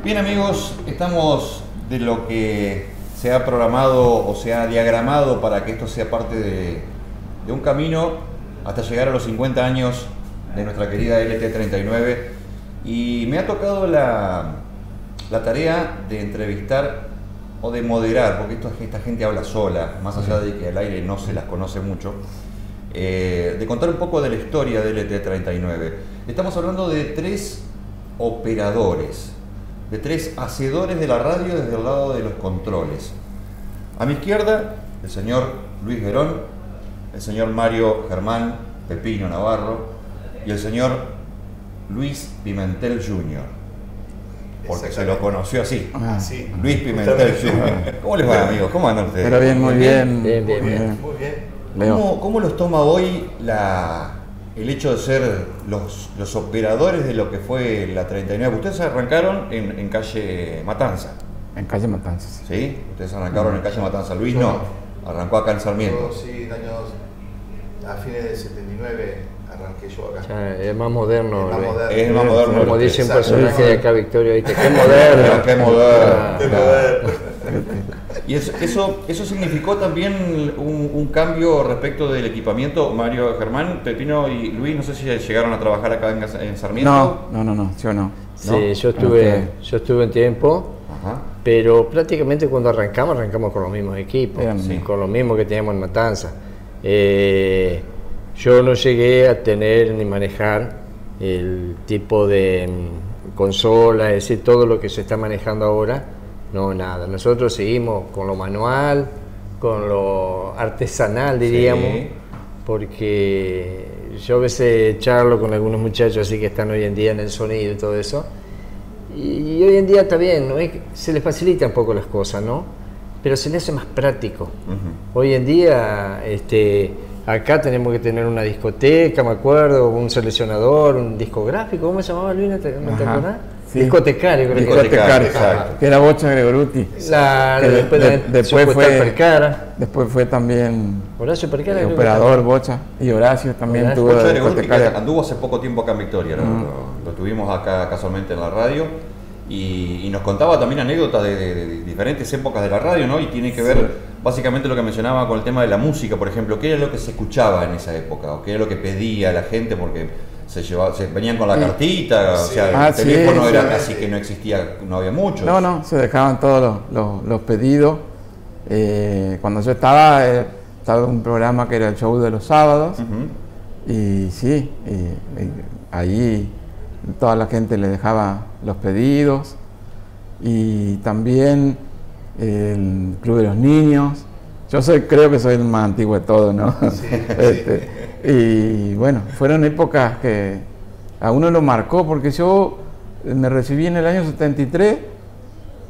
Bien amigos, estamos de lo que se ha programado o se ha diagramado para que esto sea parte de un camino hasta llegar a los 50 años de nuestra querida LT39, y me ha tocado la tarea de entrevistar o de moderar, porque esta gente habla sola, más allá de que al aire no se las conoce mucho, de contar un poco de la historia de LT39. Estamos hablando de tres operadores, de tres hacedores de la radio desde el lado de los controles. A mi izquierda, el señor Luis Verón, el señor Mario Germán Pepino Navarro y el señor Luis Pimentel Jr., porque se lo conoció así. Sí. Luis Pimentel Jr. ¿Cómo les va, amigos? ¿Cómo andan ustedes? Pero bien, muy bien. Muy bien. ¿Cómo los toma hoy el hecho de ser los operadores de lo que fue la 39? Ustedes arrancaron en calle Matanza. En calle Matanza, sí. ¿Sí? Ustedes arrancaron en calle Matanza. Luis no, arrancó acá en Sarmiento. Yo, sí, a fines del 79 arranqué yo acá. Ya, es más moderno. Es más moderno. Como dice un personaje de acá, Victorio, ¿viste? ¡Qué moderno! ¡Qué moderno! Qué moderno. Y eso significó también un cambio respecto del equipamiento. Mario Germán, Pepino y Luis, no sé si llegaron a trabajar acá en Sarmiento. No, yo no. Sí, yo estuve un tiempo, Ajá. pero prácticamente cuando arrancamos con los mismos equipos, Sí. con los mismos que teníamos en Matanza. Yo no llegué a tener ni manejar el tipo de consola, es decir, todo lo que se está manejando ahora. No, nada. Nosotros seguimos con lo manual, con lo artesanal, diríamos, Sí. porque yo a veces charlo con algunos muchachos así que están hoy en día en el sonido y todo eso, y hoy en día está bien, ¿no? Se les facilita un poco las cosas, ¿no? Pero se les hace más práctico. Uh-huh. Hoy en día, acá tenemos que tener una discoteca, me acuerdo, un seleccionador, un discográfico, ¿cómo se llamaba, Luis? ¿No te acordás? Sí. Discotecario, creo que era. Discotecario, exacto. Que era Bocha Gregoruti. Después fue también Horacio Percara, el creo que operador Bocha, y Horacio también Horacio. tuvo Bocha de Gregoruti, que discotecario. anduvo hace poco tiempo acá en Victoria, lo tuvimos acá casualmente en la radio, y nos contaba también anécdotas de diferentes épocas de la radio, ¿no? Y tiene que ver básicamente lo que mencionaba con el tema de la música, por ejemplo, qué era lo que se escuchaba en esa época, o qué era lo que pedía la gente, porque se venían con la cartita, o sea, el teléfono era casi que no existía, no había mucho. No, se dejaban todos los pedidos. Cuando yo estaba en un programa que era el show de los sábados, y sí, ahí toda la gente le dejaba los pedidos, y también el Club de los Niños. Yo creo que soy el más antiguo de todos, ¿no? Sí, y bueno, fueron épocas que a uno lo marcó, porque yo me recibí en el año 73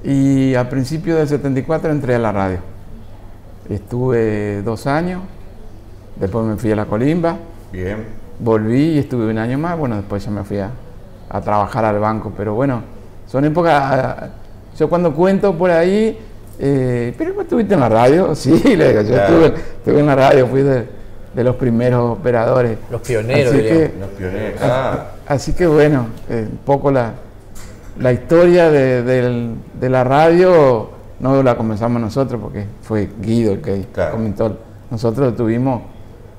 y al principio del 74 entré a la radio. Estuve 2 años, después me fui a la Colimba. Bien. Volví y estuve un año más, bueno, después ya me fui a trabajar al banco, pero bueno, son épocas. Yo cuando cuento por ahí, ¿pero vos estuviste en la radio? Sí, le digo, yo estuve en la radio, fui de los primeros operadores. Los pioneros, Los pioneros. Así que bueno, un poco la historia de la radio no la comenzamos nosotros, porque fue Guido el que comentó. Nosotros estuvimos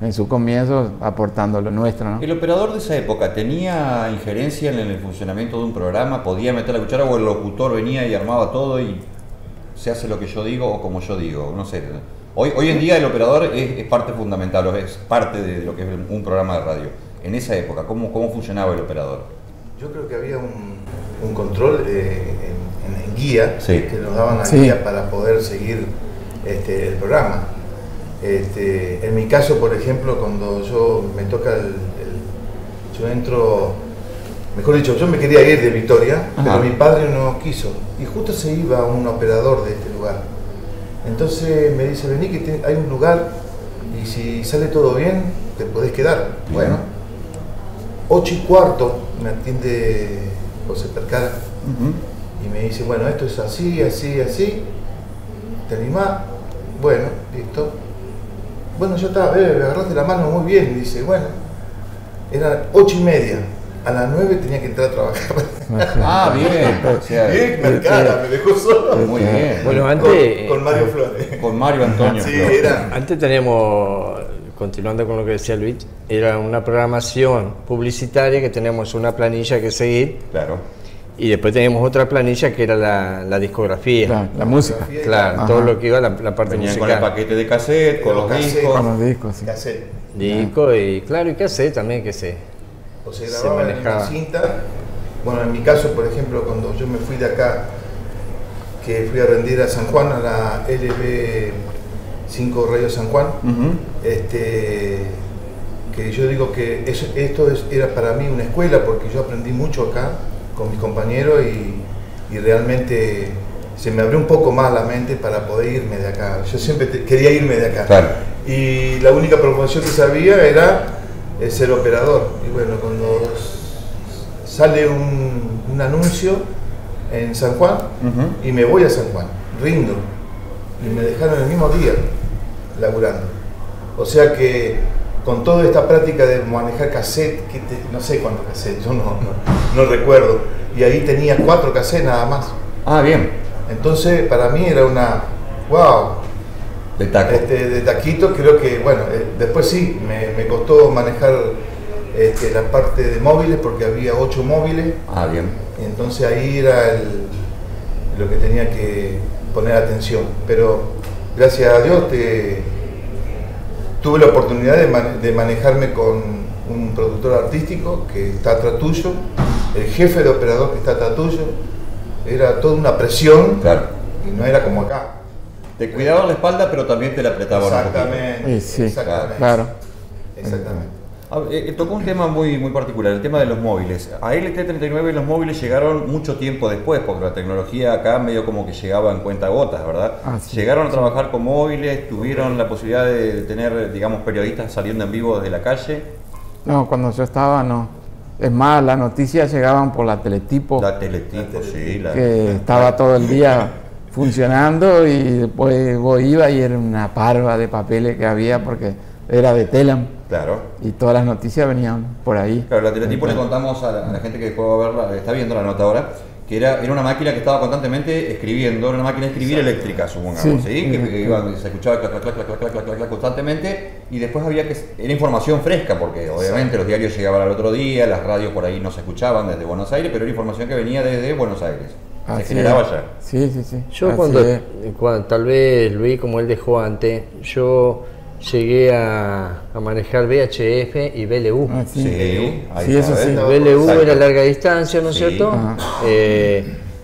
en su comienzo aportando lo nuestro, ¿no? ¿El operador de esa época tenía injerencia en el funcionamiento de un programa? ¿Podía meter la cuchara, o el locutor venía y armaba todo y se hace lo que yo digo o como yo digo? No sé. Hoy en día el operador es parte fundamental, o es parte de lo que es un programa de radio. En esa época, ¿cómo funcionaba el operador? Yo creo que había un control en guía, Sí. que nos daban la guía para poder seguir el programa. En mi caso, por ejemplo, cuando me toca yo entro, mejor dicho, yo me quería ir de Victoria, pero mi padre no quiso, y justo se iba un operador de este lugar. Entonces me dice, vení que hay un lugar, y si sale todo bien, te podés quedar. Bueno, 8:15 me atiende José Percara, y me dice, bueno, esto es así, así, así, ¿te animás? Bueno, listo. Bueno, ya está, me agarraste la mano muy bien, y dice, bueno, eran 8:30, a las 9 tenía que entrar a trabajar. Ah, bien. O sea, Bien, Mercada, me dejó solo. muy bien. Bueno, antes, Con Mario Flores. Con Mario Antonio. Sí, Flores. era. antes teníamos, continuando con lo que decía Luis, era una programación publicitaria que teníamos una planilla que seguir Claro. y después teníamos otra planilla que era la discografía. La música. Claro, Ajá. todo lo que iba a la parte Venían con el musical. paquete de cassette, con los Cassette. discos. Con los discos, sí. Cassette. Disco y claro, y qué sé también que sé. O se Se grababa en manejaba. una cinta. Bueno, en mi caso, por ejemplo, cuando yo me fui de acá, que fui a rendir a San Juan, a la LB5 Radio San Juan, Ujú. que yo digo que era para mí una escuela, porque yo aprendí mucho acá con mis compañeros y realmente se me abrió un poco más la mente para poder irme de acá. Yo siempre quería irme de acá. Claro. Y la única promoción que sabía era ser operador. Y bueno, cuando sale un anuncio en San Juan, Ujú. y me voy a San Juan, rindo, y me dejaron el mismo día laburando. O sea que con toda esta práctica de manejar cassette, no sé cuántos cassettes, yo no recuerdo, y ahí tenía 4 cassettes nada más. Ah, bien. Entonces para mí era una, wow, De taco. de taquito. Creo que, bueno, después sí, me costó manejar la parte de móviles, porque había 8 móviles, Ah, bien. y entonces ahí era lo que tenía que poner atención. Pero gracias a Dios tuve la oportunidad de manejarme con un productor artístico que está atrás tuyo, el jefe de operador que está atrás tuyo. Era toda una presión, Claro. y no era como acá. Te cuidaban la espalda, pero también te la apretaban un poquito. Exactamente, Sí, exactamente. Claro. Exactamente. Tocó un tema muy particular, el tema de los móviles. A LT39 los móviles llegaron mucho tiempo después, porque la tecnología acá medio como que llegaba en cuentagotas, ¿verdad? Ah, sí. Llegaron a trabajar con móviles, tuvieron la posibilidad de tener, digamos, periodistas saliendo en vivo desde la calle. No, cuando yo estaba, no. Es más, las noticias llegaban por la Teletipo, La teletipo, sí. que estaba todo el día funcionando, y después vos ibas y era una parva de papeles que había, porque era de Telam, Claro. y todas las noticias venían por ahí. Claro, la teletipo le contamos a la gente que después va a verla, está viendo la nota ahora, que era una máquina que estaba constantemente escribiendo, era una máquina de escribir eléctrica, supongamos, Sí. ¿sí? Que se escuchaba clac, clac, clac, clac, clac, clac, clac, clac, constantemente, y después era información fresca, porque obviamente los diarios llegaban al otro día, las radios por ahí no se escuchaban desde Buenos Aires, pero era información que venía desde Buenos Aires, se Así generaba es. allá. Sí, sí, sí. Yo Así cuando es. tal vez Luis, como él dejó antes, yo llegué a manejar VHF y BLU. Ah, sí. Sí, ahí Sí, eso está, sí. ¿ves? BLU Exacto. era larga distancia, ¿no es Sí. cierto? Ajá.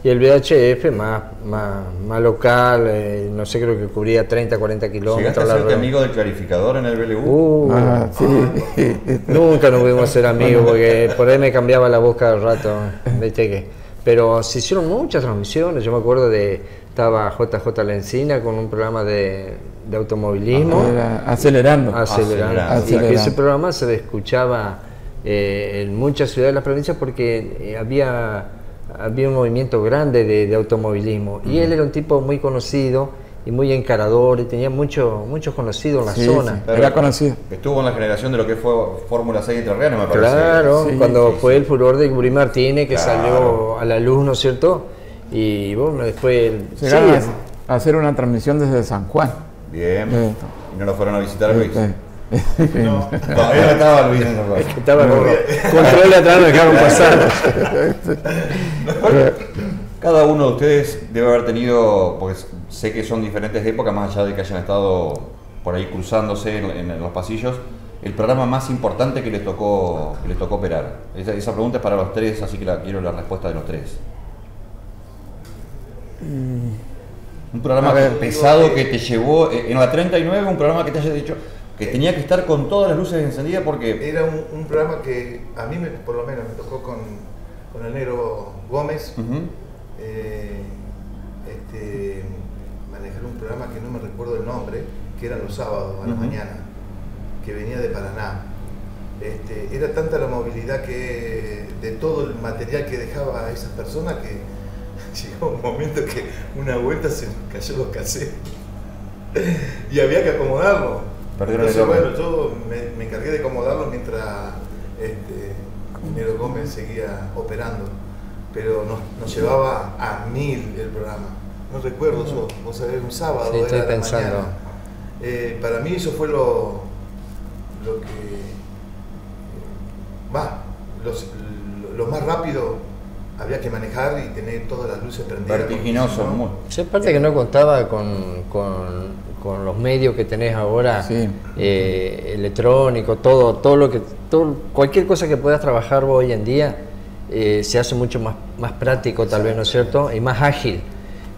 Y el VHF más local, no sé, creo que cubría 30, 40 ¿Llegaste kilómetros. a la serte red. amigo del clarificador en el BLU? Ah, sí. Nunca nos pudimos ser amigos porque por ahí me cambiaba la voz cada rato, ¿viste que? Pero se hicieron muchas transmisiones. Yo me acuerdo estaba JJ Lencina con un programa de automovilismo, Era acelerando. acelerando. Acelerando. Y que ese programa se escuchaba en muchas ciudades de la provincia, porque había un movimiento grande de automovilismo. Y él era un tipo muy conocido y muy encarador, y tenía muchos conocidos en la Sí, zona. sí. Claro. Era conocido. Estuvo en la generación de lo que fue Fórmula 6 Entrerriana, me parece. Claro, Sí, cuando sí, fue sí. el furor de Guri Martínez, que Claro. salió a la luz, ¿no es cierto? Y bueno, después... Llegaron sí, a hacer una transmisión desde San Juan. Bien. Eh, Y no lo fueron a visitar a Luis. No, Todavía no estaba Luis en esa parte. estaba con control atrás, me dejaron pasar. Cada uno de ustedes debe haber tenido, pues sé que son diferentes épocas, más allá de que hayan estado por ahí cruzándose en los pasillos, el programa más importante que les tocó operar. Esa pregunta es para los tres, así que quiero la respuesta de los tres. Un programa A ver, pesado que te llevó, en la 39, un programa que te haya dicho que tenía que estar con todas las luces encendidas porque... era un programa que a mí, por lo menos, me tocó con el negro Gómez. Ujú. Manejar un programa que no me recuerdo el nombre, que eran los sábados a la Ujú. mañana, que venía de Paraná. Era tanta la movilidad de todo el material que dejaba a esas personas, que llegó un momento que una vuelta se nos cayó los cassettes y había que acomodarlo. Perdieron el Entonces, orden. bueno, yo me encargué de acomodarlo mientras Minero Gómez seguía operando, pero nos llevaba a 1000 el programa. No recuerdo yo, vos sabés, un sábado, sí, estoy era la pensando. mañana. Para mí eso fue lo que... lo más rápido había que manejar y tener todas las luces prendidas. Vertiginoso, ¿no? muy. Sí, aparte que no contaba con los medios que tenés ahora, Sí. electrónico, cualquier cosa que puedas trabajar vos hoy en día se hace mucho más práctico, tal vez, ¿no es cierto? Y más ágil.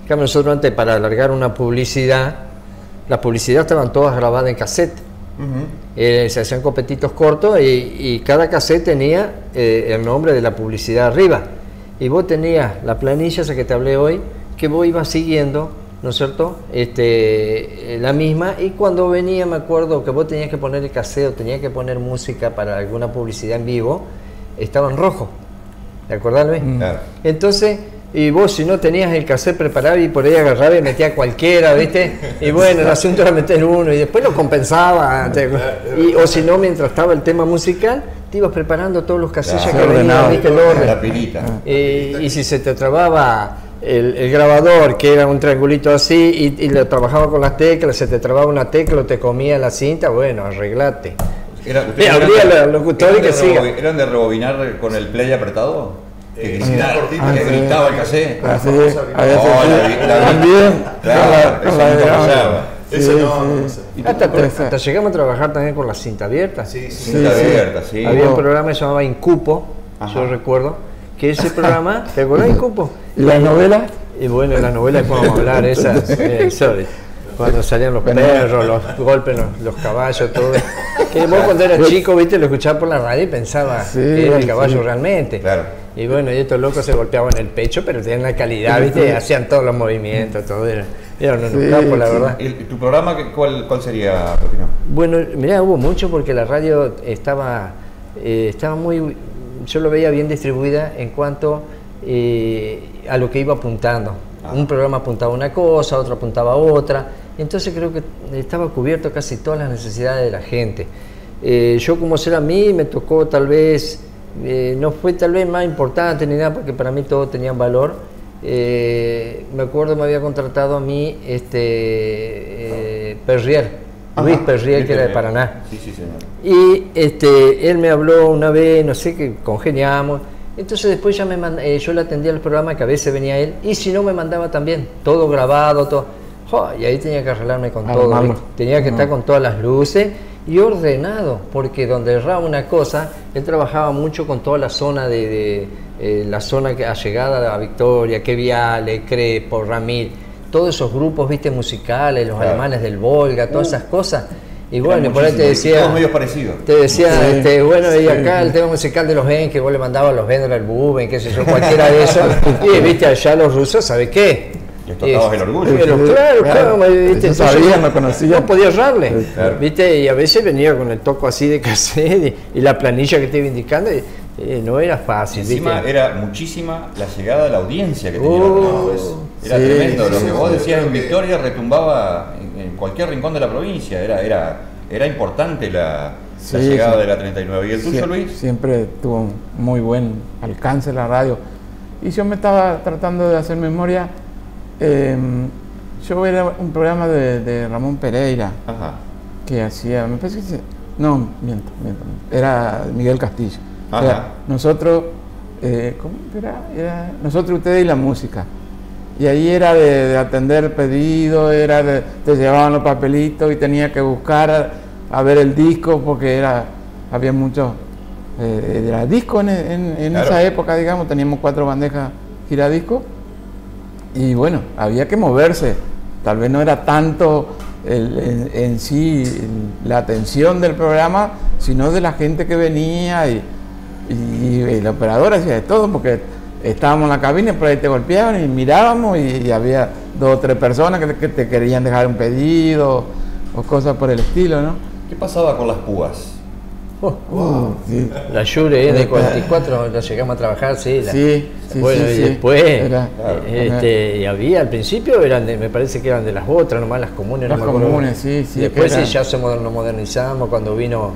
En cambio, nosotros antes, para alargar una publicidad, las publicidades estaban todas grabadas en cassette. Se hacían copetitos cortos y cada cassette tenía el nombre de la publicidad arriba. Y vos tenías la planilla esa que te hablé hoy, que vos ibas siguiendo, ¿no es cierto? La misma, y cuando venía, me acuerdo que vos tenías que poner el cassette o tenías que poner música para alguna publicidad en vivo, estaba en rojo. ¿Te acordás, Luis? Claro. Entonces, y vos si no tenías el cassette preparado y por ahí agarraba y metía cualquiera, ¿viste? Y bueno, el asunto era meter uno y después lo compensaba. O si no, mientras estaba el tema musical, te ibas preparando todos los casillas que venían, ¿viste? El orden. La pilita. Y si se te trababa el grabador, que era un triangulito así, y lo trabajaba con las teclas, se te trababa una tecla o te comía la cinta, bueno, arreglate. Habría los locutores que sigan. ¿Eran de rebobinar con el play apretado? Que sí. gritaba el cassette. Así, También. Eso no. Hasta llegamos a trabajar también con la cinta abierta. Sí. Cinta abierta, sí. Había un programa que se llamaba Incupo, yo recuerdo, que ese programa, ¿te acordás de Incupo? ¿Y las novelas? Y bueno, en las novelas podemos hablar, esas, cuando salían los perros, los golpes, los caballos, todo. Que vos cuando eras chico, viste, lo escuchabas por la radio y pensabas que era el caballo realmente. Claro. Y bueno, y estos locos se golpeaban el pecho, pero tenían la calidad, viste, hacían todos los movimientos, todo era unos capos, la verdad. ¿Tu programa cuál sería, Pepino? Bueno, mirá, hubo mucho porque la radio estaba muy, yo lo veía bien distribuida en cuanto a lo que iba apuntando. Un programa apuntaba una cosa, otro apuntaba otra, entonces creo que estaba cubierto casi todas las necesidades de la gente. Yo, como ser a mí, me tocó tal vez, no fue tal vez más importante ni nada, porque para mí todos tenían valor. Me acuerdo, me había contratado a mí Perrier, Luis Perrier, que era de Paraná. Sí, señor. Y él me habló una vez, no sé, que congeniamos. Entonces después ya yo le atendía al programa, que a veces venía él, y si no me mandaba también, todo grabado, todo. Y ahí tenía que arreglarme con todo, ¿viste? Tenía que estar con todas las luces y ordenado, porque donde erraba una cosa, él trabajaba mucho con toda la zona la zona allegada a Victoria, Queviale, Crepo, Ramil, todos esos grupos, viste, musicales, los alemanes del Volga, todas esas cosas. Y bueno, por ahí te decía, todos medios parecidos. Te decía, bueno, y acá el tema musical de los Ben, que vos le mandabas a los Ben, el Buben, qué sé yo, cualquiera de esos. Y viste, allá los rusos, ¿sabes qué? Les tocabas el orgullo. Pero claro, ¿viste? Sabía, me conocía. No podía errarle, Claro. ¿viste? Y a veces venía con el toco así de cassette y la planilla que te iba indicando, y no era fácil, Encima ¿viste? era muchísima la llegada de la audiencia que tenía. Era tremendo. Lo que vos decías en Victoria retumbaba en cualquier rincón de la provincia. Era importante la llegada de la 39. ¿Y el tuyo, Luis? Siempre tuvo un muy buen alcance la radio. Y yo me estaba tratando de hacer memoria. Yo era un programa de Ramón Pereira, que hacía, me parece que no, miento, era Miguel Castillo. Era nosotros, ¿cómo era? Nosotros, ustedes y la música. Y ahí era de atender pedidos, te llevaban los papelitos y tenía que buscar a ver el disco, porque había mucho disco en esa época, digamos, teníamos 4 bandejas giradiscos. Y bueno, había que moverse, tal vez no era tanto en sí la atención del programa, sino de la gente que venía y el operador hacía de todo, porque estábamos en la cabina y por ahí te golpeaban y mirábamos y había 2 o 3 personas que te querían dejar un pedido o cosas por el estilo, ¿no? ¿Qué pasaba con las púas? Sí. La Yure de 44 la llegamos a trabajar, sí. Bueno, y sí. después, Era, y había, al principio me parece que eran de las otras, nomás las comunes. Las no me acuerdo. comunes, sí. Después sí, ya nos modernizamos cuando vino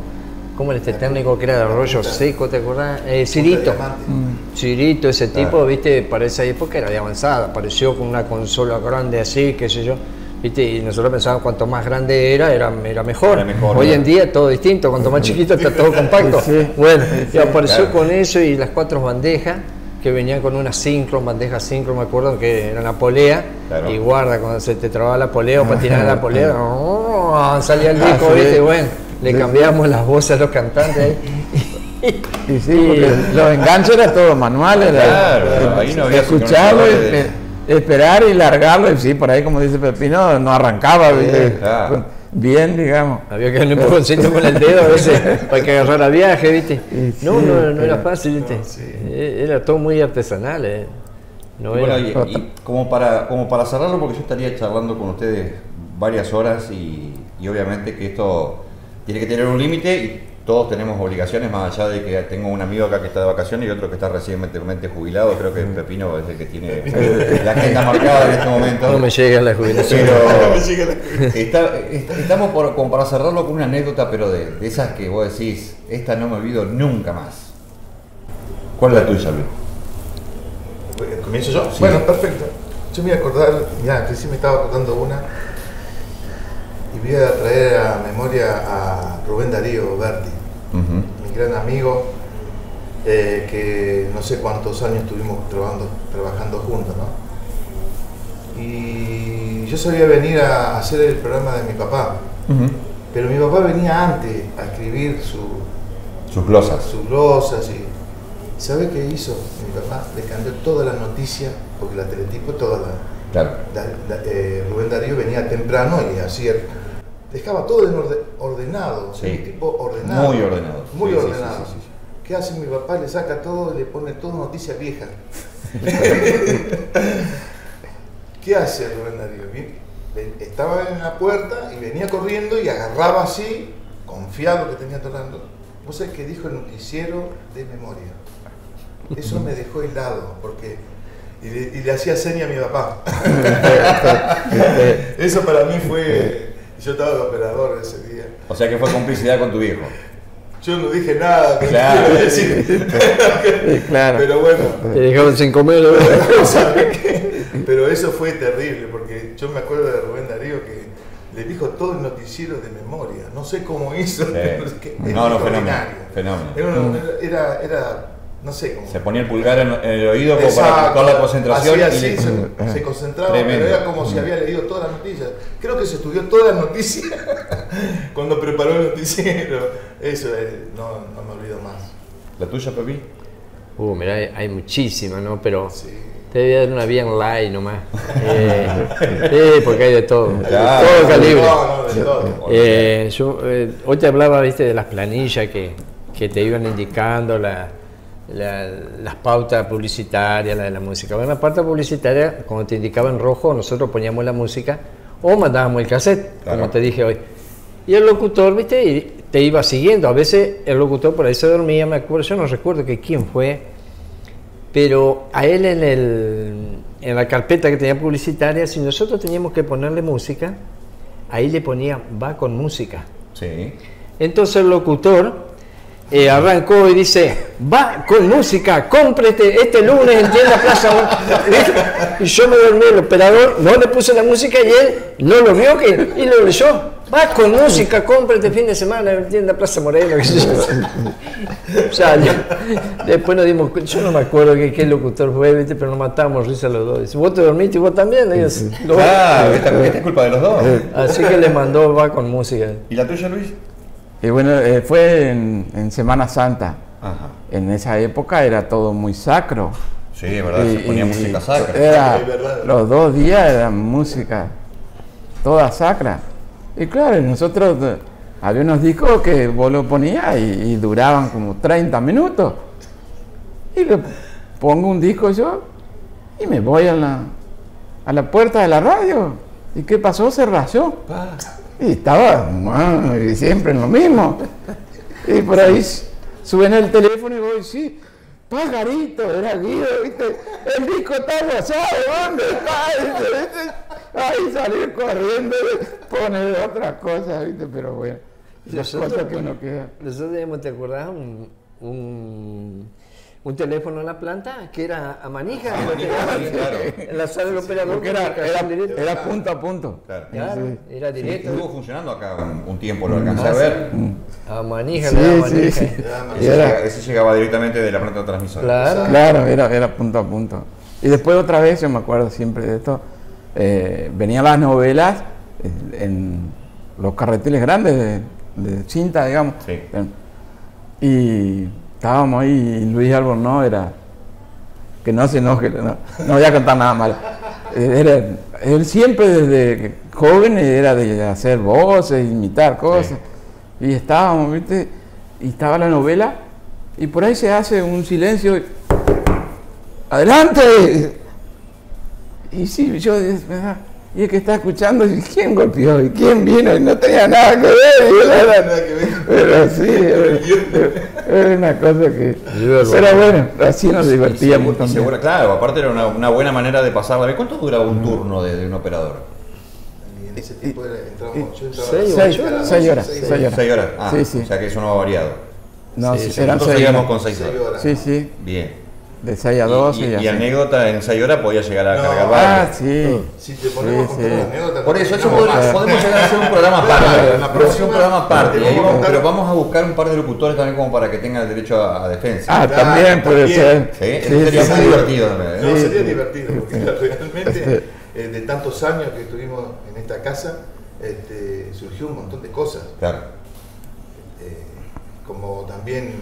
¿cómo era este técnico que era de Arroyo Seco, te acordás? Cirito. Cirito, ese tipo, viste, para esa época era de avanzada, apareció con una consola grande así, qué sé yo. ¿Viste? Y nosotros pensábamos cuanto más grande era mejor. Hoy en día todo distinto, cuanto más chiquito está todo compacto. Bueno, y apareció con eso y las 4 bandejas que venían con una Syncron, bandeja Syncron, me acuerdo que era la polea, y guarda, cuando se te trababa la polea o patinaba la polea, salía el disco, ¿viste? Bueno, le cambiamos las voces a los cantantes ahí. Y sí, porque los enganches eran todos manuales, claro, ahí no había escucharlo, esperar y largarlo, y sí, por ahí como dice Pepino, no arrancaba bien, digamos. Había que darle un empujoncito con el dedo a veces para que agarrara viaje, ¿viste? No era fácil, ¿viste? Era todo muy artesanal. No y era... bueno, y como para cerrarlo, porque yo estaría charlando con ustedes varias horas y obviamente que esto tiene que tener un límite y todos tenemos obligaciones, más allá de que tengo un amigo acá que está de vacaciones y otro que está recientemente jubilado. Creo que Pepino es el que tiene la agenda marcada en este momento. No me llega la jubilación. Pero estamos como para cerrarlo con una anécdota, pero de esas que vos decís, esta no me olvido nunca más. ¿Cuál es la tuya, Luis? ¿Comienzo yo? Sí. Bueno, perfecto. Yo me voy a acordar, ya que sí me estaba acordando una, y voy a traer a memoria a Rubén Darío Berti, mi gran amigo, que no sé cuántos años estuvimos trabajando juntos, ¿no? Y yo sabía venir a hacer el programa de mi papá, pero mi papá venía antes a escribir sus glosas. Y ¿sabe qué hizo mi papá? Le cambió todas las noticias, porque la Teletipo, Rubén Darío venía temprano y hacía, dejaba todo ordenado, sí. Tipo ordenado. Muy ordenado. Muy ordenado. Sí. ¿Qué hace mi papá? Le saca todo y le pone todo noticias viejas. ¿Qué hace Rubén Darío? Estaba en la puerta y venía corriendo y agarraba así, confiado que tenía tocando. ¿Vos sabés qué dijo el noticiero de memoria? Eso me dejó helado, porque y le hacía seña a mi papá. Eso para mí fue... Yo estaba de operador ese día. O sea que fue complicidad con tu viejo. Yo no dije nada, pero claro, quiero decir. Claro. Pero bueno. Te dejaron sin comer. Pero eso fue terrible, porque yo me acuerdo de Rubén Darío que le dijo todo el noticiero de memoria. No sé cómo hizo. Pero es que fenómeno. Era no sé cómo. Se ponía el pulgar en el oído como para toda la concentración. Se concentraba, tremendo. Pero era como si había leído todas las noticias. Creo que se estudió todas las noticias cuando preparó el noticiero. Eso no me olvido más. ¿La tuya, Pepi? Mirá, hay muchísimas, ¿no? Pero te voy a dar una bien light nomás. Porque hay de todo. Claro, de todo calibre. De todo. Hoy te hablaba, viste, de las planillas que te iban indicando las pautas publicitarias, la de la música. Bueno, la pauta publicitaria, cuando te indicaba en rojo, nosotros poníamos la música o mandábamos el cassette, como te dije hoy. Y el locutor, viste, y te iba siguiendo. A veces el locutor por ahí se dormía, me acuerdo, yo no recuerdo quién fue, pero a él en la carpeta que tenía publicitaria, si nosotros teníamos que ponerle música, ahí le ponía va con música. Sí. Entonces el locutor arrancó y dice, va con música, cómprete este lunes en tienda Plaza. Y yo me dormí, el operador no le puse la música y él no lo vio y lo leyó. Va con música, cómprate fin de semana en tienda Plaza Moreno. O sea, después nos dimos cuenta, yo no me acuerdo qué locutor fue, ¿viste? Pero nos matamos risa los dos. Dice, ¿vos te dormiste y vos también? Esta es culpa de los dos. Así que le mandó va con música. ¿Y la tuya, Luis? Y bueno, fue en Semana Santa. Ajá. En esa época era todo muy sacro. Sí, es verdad, se ponía música sacra. Los 2 días eran música toda sacra. Y claro, nosotros había unos discos que vos lo ponías y duraban como 30 minutos. Y le pongo un disco yo y me voy a la puerta de la radio. ¿Y qué pasó? Se rayó. Y estaba siempre en lo mismo. Y por ahí suben el teléfono y voy, sí, Pajarito, era Guido, ¿viste? El disco está rosado, ¿dónde está? ¿Viste? Ahí salir corriendo, poner otra cosa, ¿viste? Pero bueno, las cosas que uno queda. Nosotros teníamos, ¿te acordás? Un teléfono en la planta que era a manija. Claro. En la sala del operador. Porque era punto a punto. Claro. Claro, Sí. era directo. Estuvo funcionando acá un tiempo, lo alcancé a ver. A manija, Sí, le daba sí, manija. sí. Y Ese llegaba directamente de la planta transmisora. Claro. Claro, era punto a punto. Y después otra vez, yo me acuerdo siempre de esto, venían las novelas en los carreteles grandes de cinta, digamos. Sí. Y estábamos ahí y Luis Albornoz era, que no se enoje, no voy a contar nada malo. Él siempre desde joven era de hacer voces, imitar cosas. Sí. Y estábamos, ¿viste? Y estaba la novela y por ahí se hace un silencio. ¡Adelante! Y sí, yo, y el que está escuchando, ¿quién golpeó? ¿Y quién vino? Y no tenía nada que ver. Pero sí, era una cosa que... Pero bueno, así nos divertíamos también. Seguro, claro, aparte era una buena manera de pasarla. ¿Cuánto duraba un turno de un operador? Y en ese tiempo entramos, yo entraba 6 horas. 6 horas. Ah, Sí, sí. o sea que eso no ha variado. No, Sí, eran Nosotros 6 seguimos horas. con 6 horas. Sí, sí, Bien. de 6 a 12 Y así. anécdota, en 6 horas podía llegar a No, cargar Ah, varios. sí. Si te ponemos Sí, con sí. una anécdota, Por eso, no, podemos llegar a hacer un programa Claro, aparte. la Podemos hacer un programa aparte. próxima, Y ahí vamos a pero vamos a buscar un par de locutores también como para que tengan el derecho a defensa. Ah, Claro, también puede también. ser. Sí, eso sería muy divertido también. No, Sí, sería sí. divertido, porque realmente de tantos años que estuvimos en esta casa, surgió un montón de cosas. Claro. Como también,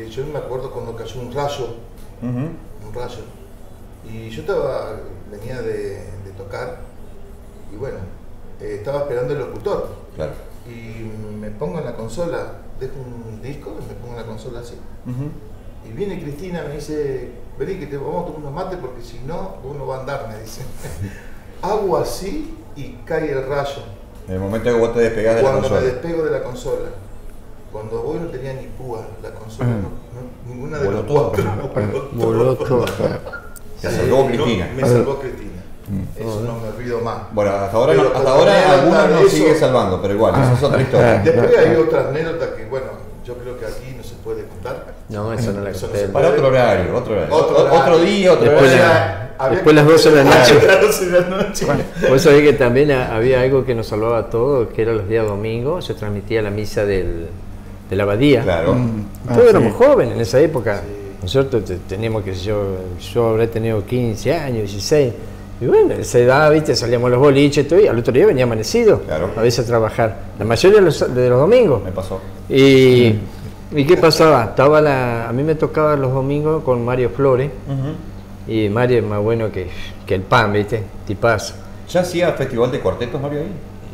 yo me acuerdo cuando cayó un rayo, y yo venía de tocar, y bueno, estaba esperando el locutor, Claro. y me pongo en la consola, dejo un disco y me pongo en la consola así. Y viene Cristina, me dice, vení que te vamos a tomar unos mates porque si no, vos no vas a andar, me dice. Hago así y cae el rayo. En el momento que vos te despegás de la Cuando consola. me despego de la consola, cuando voy no tenía ni púa la consola, ninguna de Voló las todo. cuatro. Voló todo. Te salvó Cristina. Me salvó Cristina. Eso no me olvido más. Bueno, hasta ahora, Pero hasta ahora anécdota algunos de nos eso- sigue salvando, pero igual, esa es otra historia. Después hay otra anécdota que, bueno, yo creo que aquí no se puede contar. No, eso no la Eso no conté. se Para otro horario, otro horario. Otro horario. Otro día, otro Después horario. después las 12 de la noche. Las 12 de la noche. Vos sabés que también había algo que nos salvaba a todos, que era los días domingos, se transmitía la misa de la abadía. Claro. Todos éramos jóvenes en esa época, ¿no es cierto? Teníamos que yo habré tenido 15 años, 16. Y bueno, a esa edad, viste, salíamos a los boliches y todo, y al otro día venía amanecido, Claro. a veces a trabajar. La mayoría de los domingos. Me pasó. ¿Y qué pasaba? A mí me tocaba los domingos con Mario Flores, y Mario es más bueno que el pan, viste, tipazo. ¿Ya hacía festival de cuartetos, Mario, ahí?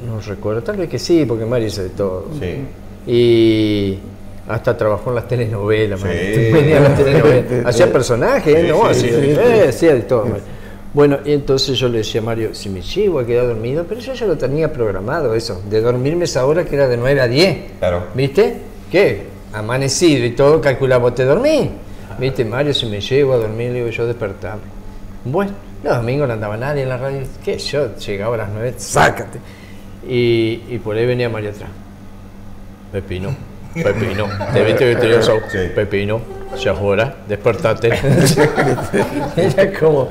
No recuerdo, tal vez que sí, porque Mario hizo de todo. Sí. Y hasta trabajó en las telenovelas, Sí. Mario. Venía a las telenovelas. Hacía personajes, Sí, ¿no? sí, Hacía de todo, Mario. Bueno, y entonces yo le decía a Mario, si me llevo a quedar dormido, pero yo ya lo tenía programado eso, de dormirme esa hora que era de 9 a 10. Claro. ¿Viste? ¿Qué? Amanecido y todo, calculaba, ¿te dormí? ¿Viste, Mario? Si me llevo a dormir, le digo yo, despertame. Bueno, los domingos no andaba nadie en la radio, ¿qué? Yo llegaba a las 9, sácate. Y por ahí venía Mario atrás. Pepino, te viste que tenía el show. Sí. Pepino, ya es hora, despertate. Era como,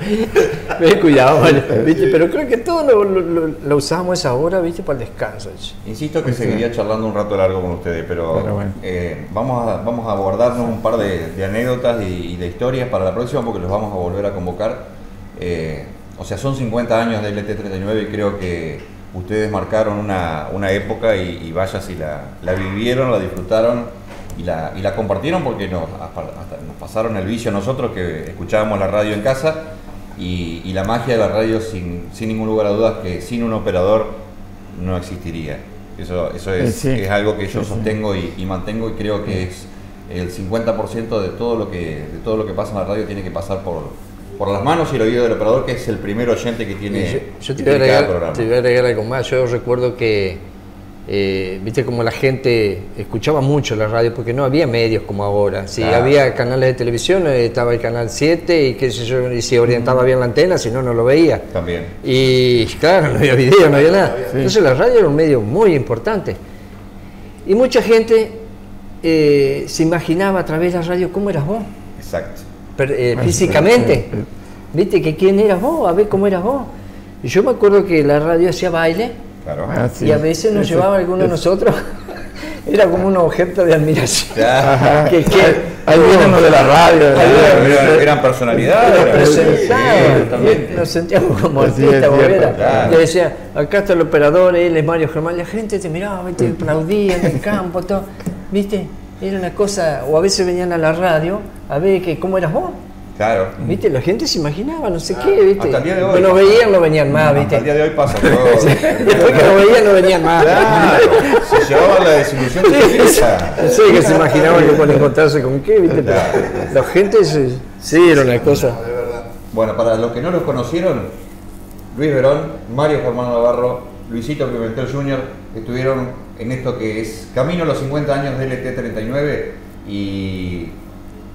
cuidado, Mario, ¿viste? Pero creo que todos lo usábamos esa hora, ¿viste? Para el descanso. Insisto que seguiría charlando un rato largo con ustedes, pero bueno. vamos a abordarnos un par de anécdotas y de historias para la próxima porque los vamos a volver a convocar. O sea, son 50 años del ET39 y creo que ustedes marcaron una época y vaya si la vivieron, la disfrutaron y la compartieron porque hasta nos pasaron el vicio a nosotros que escuchábamos la radio en casa y la magia de la radio sin ningún lugar a dudas que sin un operador no existiría. Eso es, Sí. es algo que yo Sí, sí. sostengo y mantengo y creo que es el 50% de todo lo que pasa en la radio tiene que pasar por las manos y el oído del operador, que es el primer oyente que tiene, Yo que te voy, tiene cada programa. te voy a agregar algo más. Yo recuerdo que, viste, como la gente escuchaba mucho la radio, porque no había medios como ahora. Si Claro. había canales de televisión, estaba el canal 7 y qué sé yo, y si orientaba bien la antena, si no, no lo veía. También. Y claro, no había video, no había nada. Entonces la radio era un medio muy importante. Y mucha gente se imaginaba a través de la radio cómo eras vos, Exacto. físicamente. ¿Viste que quién eras vos? A ver cómo eras vos. Y yo me acuerdo que la radio hacía baile Claro. Sí. y a veces nos llevaba alguno de nosotros. Era como un objeto de admiración. Ya. Ahí vienen los de la radio. Eran personalidades. Nos sentíamos como Sí, es artistas, cierto, claro. Le decía, acá está el operador, él es Mario Germán, la gente te miraba, te aplaudía en el campo, todo, ¿viste? Era una cosa, o a veces venían a la radio a ver que cómo eras vos, Claro. ¿viste? La gente se imaginaba, no sé qué, ¿viste? Hasta el día de hoy. Cuando nos veían, no venían más, Hasta ¿viste? el día de hoy pasa. Después que nos veían, no venían más. Claro. Se llevaba la desilusión de su vida. No sé que se imaginaban que pueden encontrarse con qué, ¿viste? Pero la gente, sí, era una cosa. De verdad. Bueno, para los que no los conocieron, Luis Verón, Mario Germán Navarro, Luisito Pimentel Jr. estuvieron en esto que es camino a los 50 años de LT39 y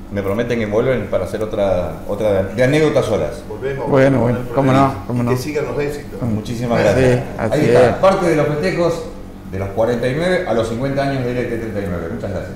me prometen que vuelven para hacer otra de anécdotas solas. Volvemos. Bueno, con bueno, el cómo no, programa. cómo Y no. que sigan los éxitos. Muchísimas Sí, gracias. así Ahí está, es. parte de los festejos de los 49 a los 50 años de LT39. Muchas gracias.